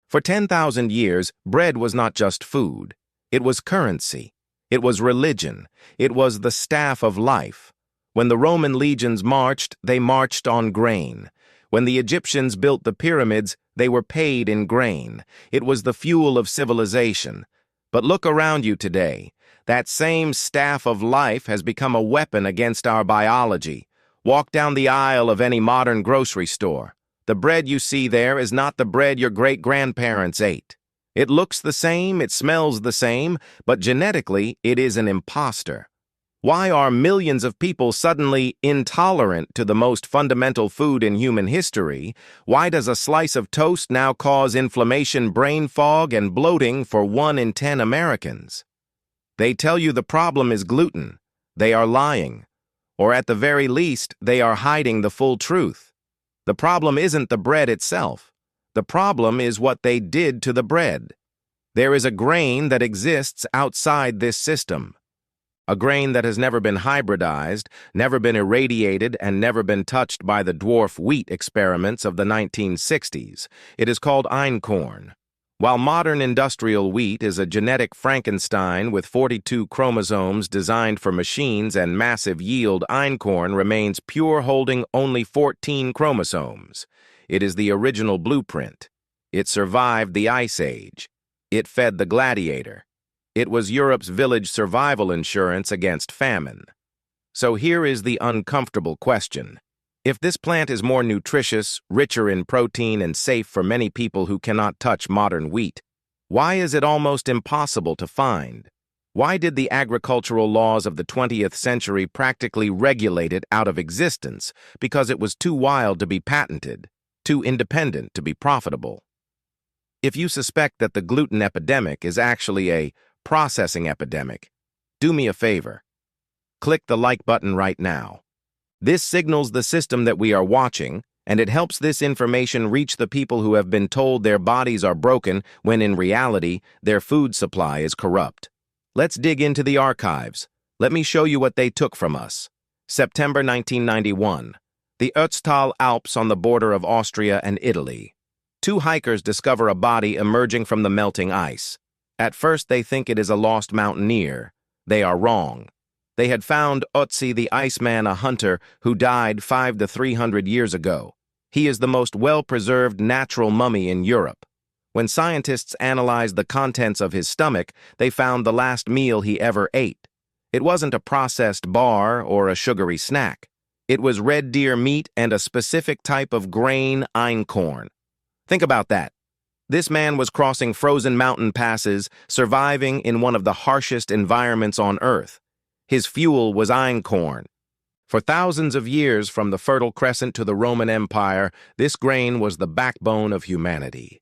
For 10,000 years, bread was not just food. It was currency. It was religion. It was the staff of life. When the Roman legions marched, they marched on grain. When the Egyptians built the pyramids, they were paid in grain. It was the fuel of civilization. But look around you today. That same staff of life has become a weapon against our biology. Walk down the aisle of any modern grocery store. The bread you see there is not the bread your great-grandparents ate. It looks the same, it smells the same, but genetically, it is an imposter. Why are millions of people suddenly intolerant to the most fundamental food in human history? Why does a slice of toast now cause inflammation, brain fog, and bloating for 1 in 10 Americans? They tell you the problem is gluten. They are lying. Or at the very least, they are hiding the full truth. The problem isn't the bread itself. The problem is what they did to the bread. There is a grain that exists outside this system. A grain that has never been hybridized, never been irradiated, and never been touched by the dwarf wheat experiments of the 1960s. It is called einkorn. While modern industrial wheat is a genetic Frankenstein with 42 chromosomes designed for machines and massive yield, einkorn remains pure, holding only 14 chromosomes. It is the original blueprint. It survived the Ice Age. It fed the gladiator. It was Europe's village survival insurance against famine. So here is the uncomfortable question. If this plant is more nutritious, richer in protein, and safe for many people who cannot touch modern wheat, why is it almost impossible to find? Why did the agricultural laws of the 20th century practically regulate it out of existence because it was too wild to be patented, too independent to be profitable? If you suspect that the gluten epidemic is actually a processing epidemic, do me a favor. Click the like button right now. This signals the system that we are watching, and it helps this information reach the people who have been told their bodies are broken when in reality their food supply is corrupt. Let's dig into the archives. Let me show you what they took from us. September 1991. The Ötztal Alps on the border of Austria and Italy. 2 hikers discover a body emerging from the melting ice. At first they think it is a lost mountaineer. They are wrong. They had found Ötzi the Iceman, a hunter who died 500 to 300 years ago. He is the most well-preserved natural mummy in Europe. When scientists analyzed the contents of his stomach, they found the last meal he ever ate. It wasn't a processed bar or a sugary snack. It was red deer meat and a specific type of grain, einkorn. Think about that. This man was crossing frozen mountain passes, surviving in one of the harshest environments on Earth. His fuel was einkorn. For thousands of years, from the Fertile Crescent to the Roman Empire, this grain was the backbone of humanity.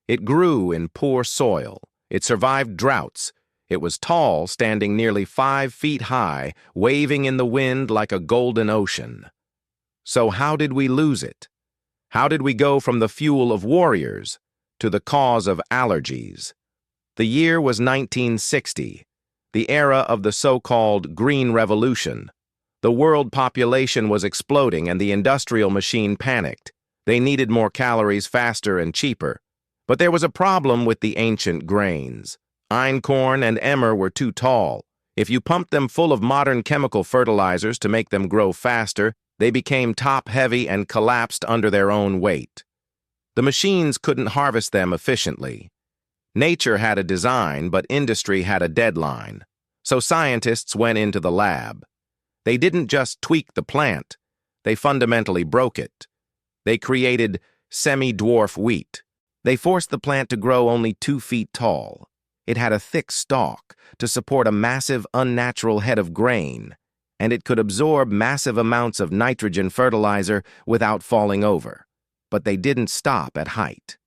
It grew in poor soil. It survived droughts. It was tall, standing nearly 5 feet high, waving in the wind like a golden ocean. So how did we lose it? How did we go from the fuel of warriors to the cause of allergies? The year was 1960, the era of the so-called Green Revolution. The world population was exploding and the industrial machine panicked. They needed more calories faster and cheaper. But there was a problem with the ancient grains. Einkorn and emmer were too tall. If you pumped them full of modern chemical fertilizers to make them grow faster, they became top-heavy and collapsed under their own weight. The machines couldn't harvest them efficiently. Nature had a design, but industry had a deadline. So scientists went into the lab. They didn't just tweak the plant, they fundamentally broke it. They created semi-dwarf wheat. They forced the plant to grow only 2 feet tall. It had a thick stalk to support a massive, unnatural head of grain, and it could absorb massive amounts of nitrogen fertilizer without falling over. But they didn't stop at height.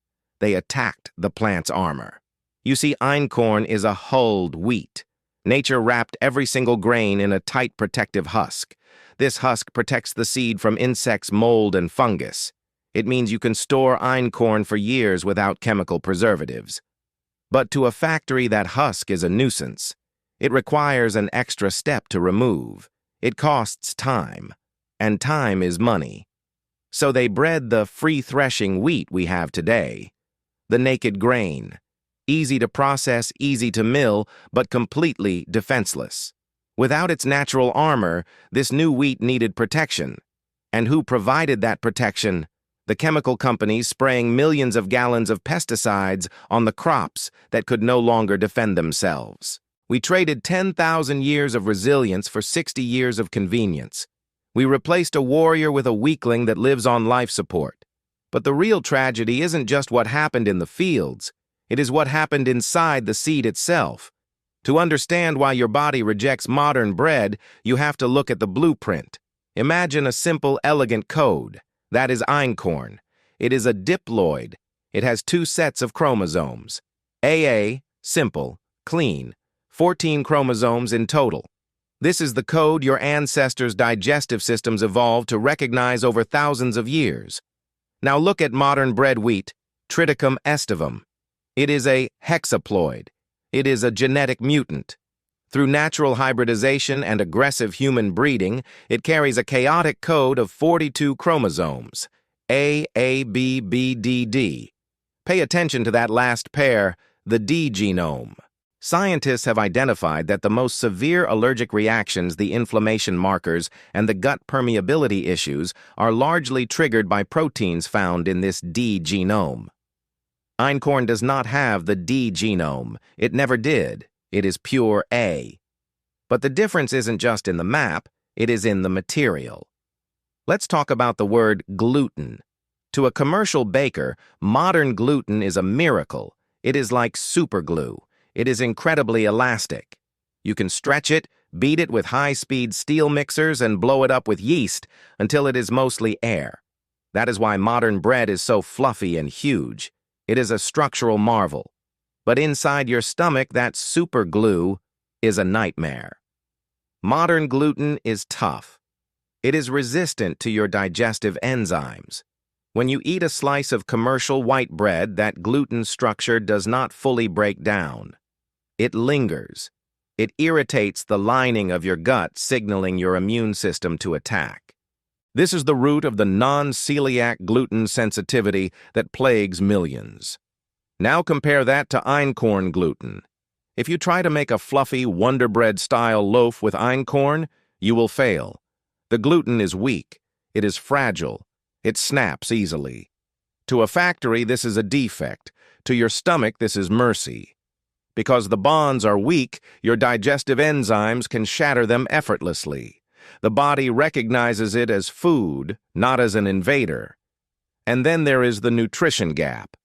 They attacked the plant's armor. You see, einkorn is a hulled wheat. Nature wrapped every single grain in a tight protective husk. This husk protects the seed from insects, mold, and fungus. It means you can store einkorn for years without chemical preservatives. But to a factory, that husk is a nuisance. It requires an extra step to remove. It costs time, and time is money. So they bred the free-threshing wheat we have today. the naked grain. Easy to process, easy to mill, but completely defenseless. Without its natural armor, this new wheat needed protection. And who provided that protection? The chemical companies spraying millions of gallons of pesticides on the crops that could no longer defend themselves. We traded 10,000 years of resilience for 60 years of convenience. We replaced a warrior with a weakling that lives on life support. But the real tragedy isn't just what happened in the fields. It is what happened inside the seed itself. To understand why your body rejects modern bread, you have to look at the blueprint. Imagine a simple, elegant code. That is einkorn. It is a diploid. It has 2 sets of chromosomes. AA, simple, clean, 14 chromosomes in total. This is the code your ancestors' digestive systems evolved to recognize over thousands of years. Now look at modern bread wheat, Triticum estivum. It is a hexaploid. It is a genetic mutant. Through natural hybridization and aggressive human breeding, it carries a chaotic code of 42 chromosomes, A, B, D, D. Pay attention to that last pair, the D genome. Scientists have identified that the most severe allergic reactions, the inflammation markers, and the gut permeability issues are largely triggered by proteins found in this D genome. Einkorn does not have the D genome. It never did. It is pure A. But the difference isn't just in the map, it is in the material. Let's talk about the word gluten. To a commercial baker, modern gluten is a miracle. It is like superglue. It is incredibly elastic. You can stretch it, beat it with high-speed steel mixers, and blow it up with yeast until it is mostly air. That is why modern bread is so fluffy and huge. It is a structural marvel. But inside your stomach, that super glue is a nightmare. Modern gluten is tough. It is resistant to your digestive enzymes. When you eat a slice of commercial white bread, that gluten structure does not fully break down. It lingers. It irritates the lining of your gut, signaling your immune system to attack. This is the root of the non-celiac gluten sensitivity that plagues millions. Now compare that to einkorn gluten. If you try to make a fluffy Wonder Bread-style loaf with einkorn, you will fail. The gluten is weak. It is fragile. It snaps easily. To a factory, this is a defect. To your stomach, this is mercy. Because the bonds are weak, your digestive enzymes can shatter them effortlessly. The body recognizes it as food, not as an invader. And then there is the nutrition gap.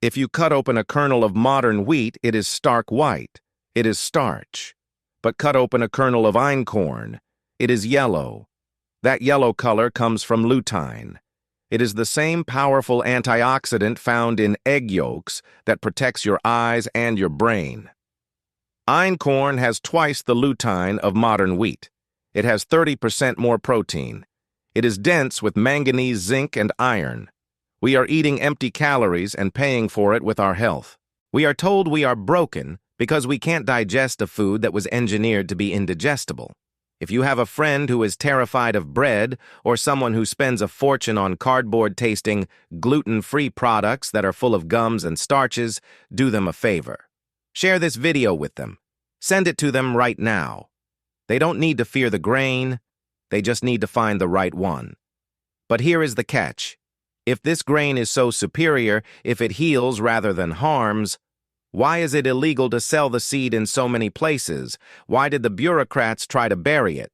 If you cut open a kernel of modern wheat, it is stark white. It is starch. But cut open a kernel of einkorn, it is yellow. That yellow color comes from lutein. It is the same powerful antioxidant found in egg yolks that protects your eyes and your brain. Einkorn has twice the lutein of modern wheat. It has 30% more protein. It is dense with manganese, zinc, and iron. We are eating empty calories and paying for it with our health. We are told we are broken because we can't digest a food that was engineered to be indigestible. If you have a friend who is terrified of bread or someone who spends a fortune on cardboard-tasting, gluten-free products that are full of gums and starches, do them a favor. Share this video with them. Send it to them right now. They don't need to fear the grain. They just need to find the right one. But here is the catch. If this grain is so superior, if it heals rather than harms, why is it illegal to sell the seed in so many places? Why did the bureaucrats try to bury it?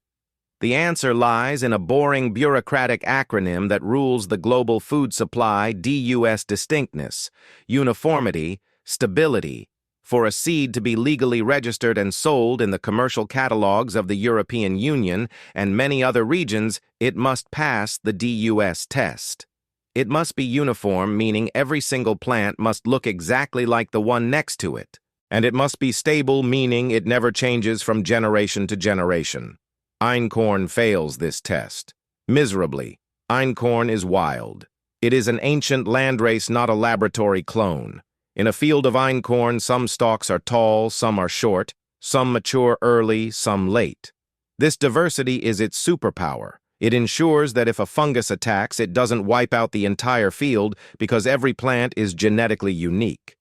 The answer lies in a boring bureaucratic acronym that rules the global food supply: DUS distinctness, uniformity, stability. For a seed to be legally registered and sold in the commercial catalogs of the European Union and many other regions, it must pass the DUS test. It must be uniform, meaning every single plant must look exactly like the one next to it. And it must be stable, meaning it never changes from generation to generation. Einkorn fails this test. Miserably. Einkorn is wild. It is an ancient landrace, not a laboratory clone. In a field of einkorn, some stalks are tall, some are short, some mature early, some late. This diversity is its superpower. It ensures that if a fungus attacks, it doesn't wipe out the entire field because every plant is genetically unique.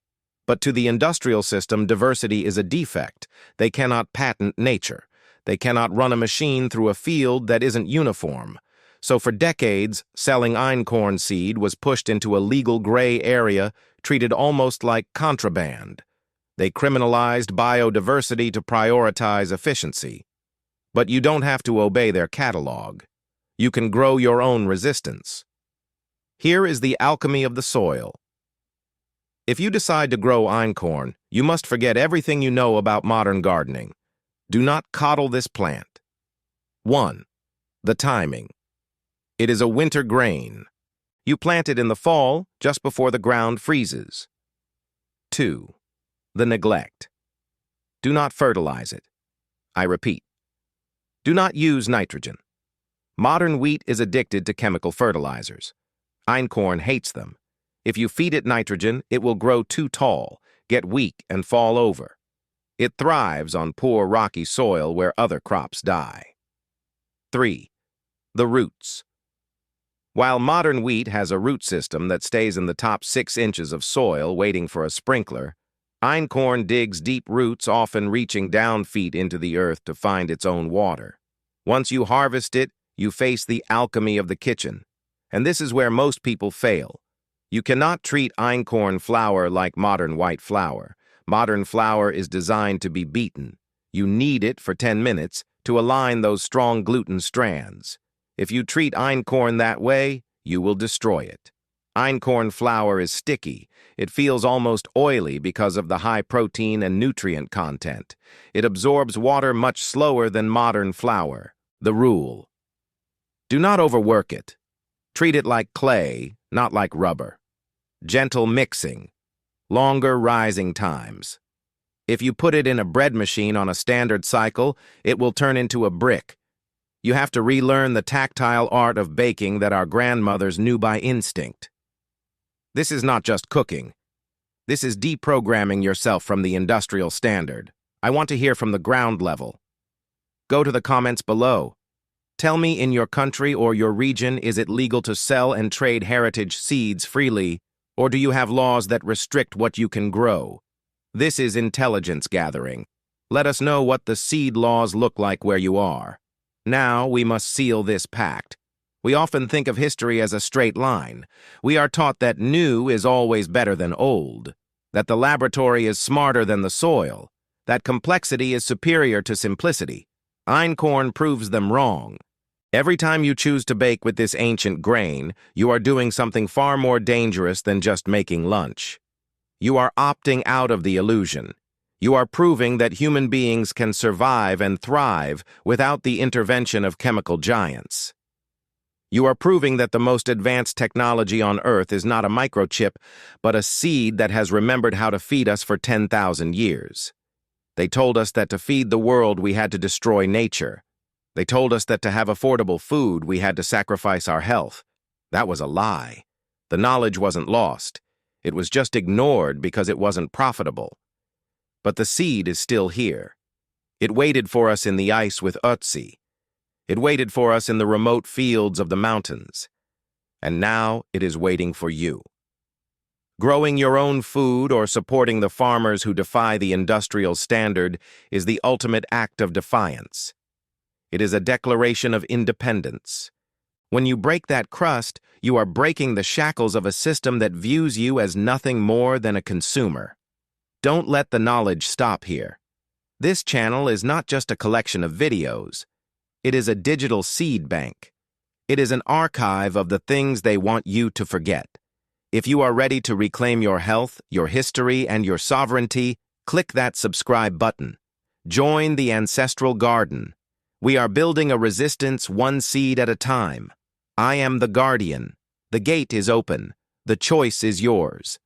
But to the industrial system, diversity is a defect. They cannot patent nature. They cannot run a machine through a field that isn't uniform. So for decades, selling einkorn seed was pushed into a legal gray area, treated almost like contraband. They criminalized biodiversity to prioritize efficiency. But you don't have to obey their catalog. You can grow your own resistance. Here is the alchemy of the soil. If you decide to grow einkorn, you must forget everything you know about modern gardening. Do not coddle this plant. 1. The timing. It is a winter grain. You plant it in the fall, just before the ground freezes. 2. The neglect. Do not fertilize it. I repeat, do not use nitrogen. Modern wheat is addicted to chemical fertilizers. Einkorn hates them. If you feed it nitrogen, it will grow too tall, get weak, and fall over. It thrives on poor rocky soil where other crops die. 3. The roots. While modern wheat has a root system that stays in the top 6 inches of soil waiting for a sprinkler, einkorn digs deep roots, often reaching down feet into the earth to find its own water. Once you harvest it, you face the alchemy of the kitchen. And this is where most people fail. You cannot treat einkorn flour like modern white flour. Modern flour is designed to be beaten. You knead it for 10 minutes to align those strong gluten strands. If you treat einkorn that way, you will destroy it. Einkorn flour is sticky. It feels almost oily because of the high protein and nutrient content. It absorbs water much slower than modern flour. The rule: do not overwork it. Treat it like clay, not like rubber. Gentle mixing. Longer rising times. If you put it in a bread machine on a standard cycle, it will turn into a brick. You have to relearn the tactile art of baking that our grandmothers knew by instinct. This is not just cooking. This is deprogramming yourself from the industrial standard. I want to hear from the ground level. Go to the comments below. Tell me, in your country or your region, is it legal to sell and trade heritage seeds freely, or do you have laws that restrict what you can grow? This is intelligence gathering. Let us know what the seed laws look like where you are. Now we must seal this pact. We often think of history as a straight line. We are taught that new is always better than old, that the laboratory is smarter than the soil, that complexity is superior to simplicity. Einkorn proves them wrong. Every time you choose to bake with this ancient grain, you are doing something far more dangerous than just making lunch. You are opting out of the illusion. You are proving that human beings can survive and thrive without the intervention of chemical giants. You are proving that the most advanced technology on Earth is not a microchip, but a seed that has remembered how to feed us for 10,000 years. They told us that to feed the world we had to destroy nature. They told us that to have affordable food we had to sacrifice our health. That was a lie. The knowledge wasn't lost. It was just ignored because it wasn't profitable. But the seed is still here. It waited for us in the ice with Ötzi. It waited for us in the remote fields of the mountains. And now it is waiting for you. Growing your own food or supporting the farmers who defy the industrial standard is the ultimate act of defiance. It is a declaration of independence. When you break that crust, you are breaking the shackles of a system that views you as nothing more than a consumer. Don't let the knowledge stop here. This channel is not just a collection of videos. It is a digital seed bank. It is an archive of the things they want you to forget. If you are ready to reclaim your health, your history, and your sovereignty, click that subscribe button. Join the Ancestral Garden. We are building a resistance one seed at a time. I am the guardian. The gate is open. The choice is yours.